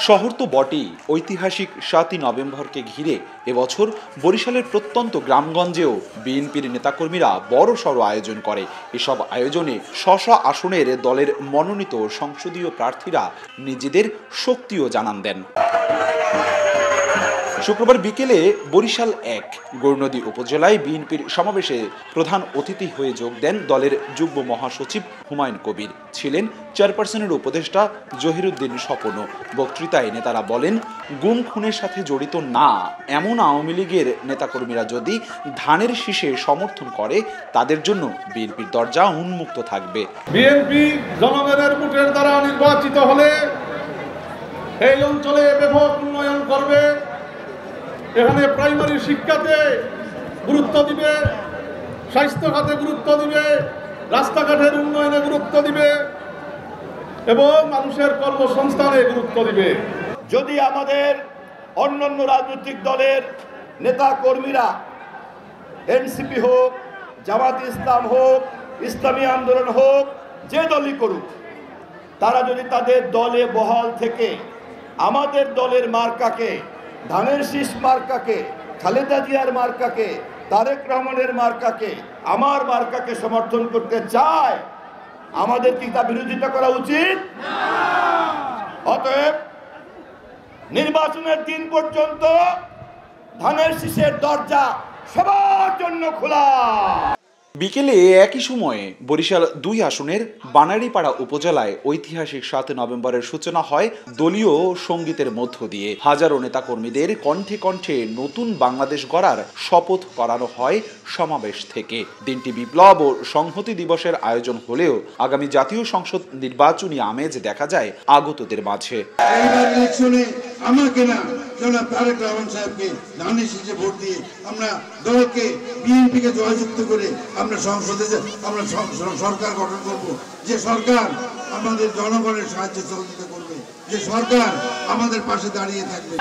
শহর তো বটেই, ঐতিহাসিক ৭ই নভেম্বরকে ঘিরে এবছর বরিশালের প্রত্যন্ত গ্রামগঞ্জেও বিএনপির নেতাকর্মীরা বড়সড় আয়োজন করে। এসব আয়োজনে স্ব আসনের দলের মনোনীত সংসদীয় প্রার্থীরা নিজেদের শক্তিও জানান দেন। শুক্রবার বিকেলে বরিশাল ১ গৌরনদী উপজেলায় বিএনপির সমাবেশে প্রধান অতিথি হয়ে যোগ দেন দলের যুগ্ম মহাসচিব হুমায়ুন কবির। ছিলেন চেয়ারপারসনের উপদেষ্টা জহিরুদ্দিন স্বপন। বক্তৃতায় নেতারা বলেন, গুম খুনের সাথে জড়িত না এমন আওয়ামী লীগের নেতাকর্মীরা যদি ধানের শীষে সমর্থন করে তাদের জন্য বিএনপির দরজা উন্মুক্ত থাকবে। বিএনপি জনগণের ভোটের দ্বারা নির্বাচিত হলে এই অঞ্চলে ব্যাপক উন্নয়ন করবে। এখানে প্রাইমারি শিক্ষাতে গুরুত্ব দিবে, স্বাস্থ্য খাতে গুরুত্ব দিবে, রাস্তাঘাটের উন্নয়নে গুরুত্ব দিবে এবং মানুষের কর্মসংস্থানে গুরুত্ব দিবে। যদি আমাদের অন্যান্য রাজনৈতিক দলের নেতা কর্মীরা এনসিপি হোক, জামাত ইসলাম হোক, ইসলামী আন্দোলন হোক, যে দলই করুক, তারা যদি তাদের দলে বহাল থেকে আমাদের দলের মার্কাকে, ধানের শীষ মার্কাকে, খালেদা জিয়ার মার্কাকে, তারেক রহমানের মার্কাকে, আমার মার্কাকে সমর্থন করতে চায়, আমাদের কি তা বিরোধিতা করা উচিত? অতএব নির্বাচনের দিন পর্যন্ত ধানের শীষের দরজা সবার জন্য খোলা। বিকেলে একই সময়ে বরিশাল ২ আসনের বানারীপাড়া উপজেলায় ঐতিহাসিক ৭ নভেম্বরের সূচনা হয় দলীয় সঙ্গীতের মধ্য দিয়ে। হাজারো নেতাকর্মীদের কণ্ঠে কণ্ঠে নতুন বাংলাদেশ গড়ার শপথ করানো হয় সমাবেশ থেকে। দিনটি বিপ্লব ও সংহতি দিবসের আয়োজন হলেও আগামী জাতীয় সংসদ নির্বাচনী আমেজ দেখা যায় আগতদের মাঝে। আমাকে না, জনাব তারেক রহমান সাহেবকে ধানের শীষে ভোট দিয়ে আমরা দলকে, বিএনপিকে জয়যুক্ত করে আমরা সংসদে আমরা সরকার গঠন করব, যে সরকার আমাদের জনগণের সাহায্য সহযোগিতা করবে, যে সরকার আমাদের পাশে দাঁড়িয়ে থাকবে।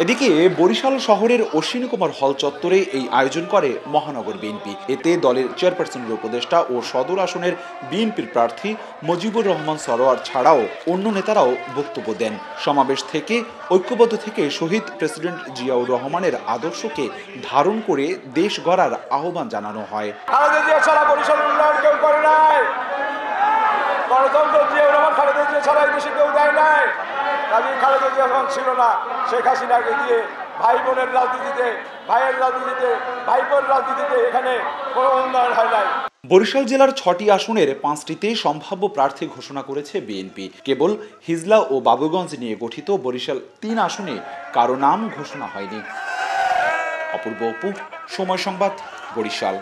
এদিকে বরিশাল শহরের অশ্বিনী কুমার হল চত্বরে এই আয়োজন করে মহানগর বিএনপি। এতে দলের চেয়ারপারসনের উপদেষ্টা ও সদর আসনের বিএনপির প্রার্থী মুজিবুর রহমান সরোয়ার ছাড়াও অন্য নেতারাও বক্তব্য দেন। সমাবেশ থেকে ঐক্যবদ্ধ থেকে শহীদ প্রেসিডেন্ট জিয়াউর রহমানের আদর্শকে ধারণ করে দেশ গড়ার আহ্বান জানানো হয়। খালেদা জিয়া যখন ছিল না, শেখ হাসিনাকে দিয়ে ভাই বোনের রাজনীতিতে, ভাইয়ের রাজনীতিতে, ভাই বোনের রাজনীতিতে এখানে কোনো উন্নয়ন হয় নাই। বরিশাল জেলার ৬টি আসনের ৫টিতে সম্ভাব্য প্রার্থী ঘোষণা করেছে বিএনপি। কেবল হিজলা ও বাবুগঞ্জ নিয়ে গঠিত বরিশাল ৩ আসনে কারো নাম ঘোষণা হয়নি। অপূর্ব অপু, সময় সংবাদ, বরিশাল।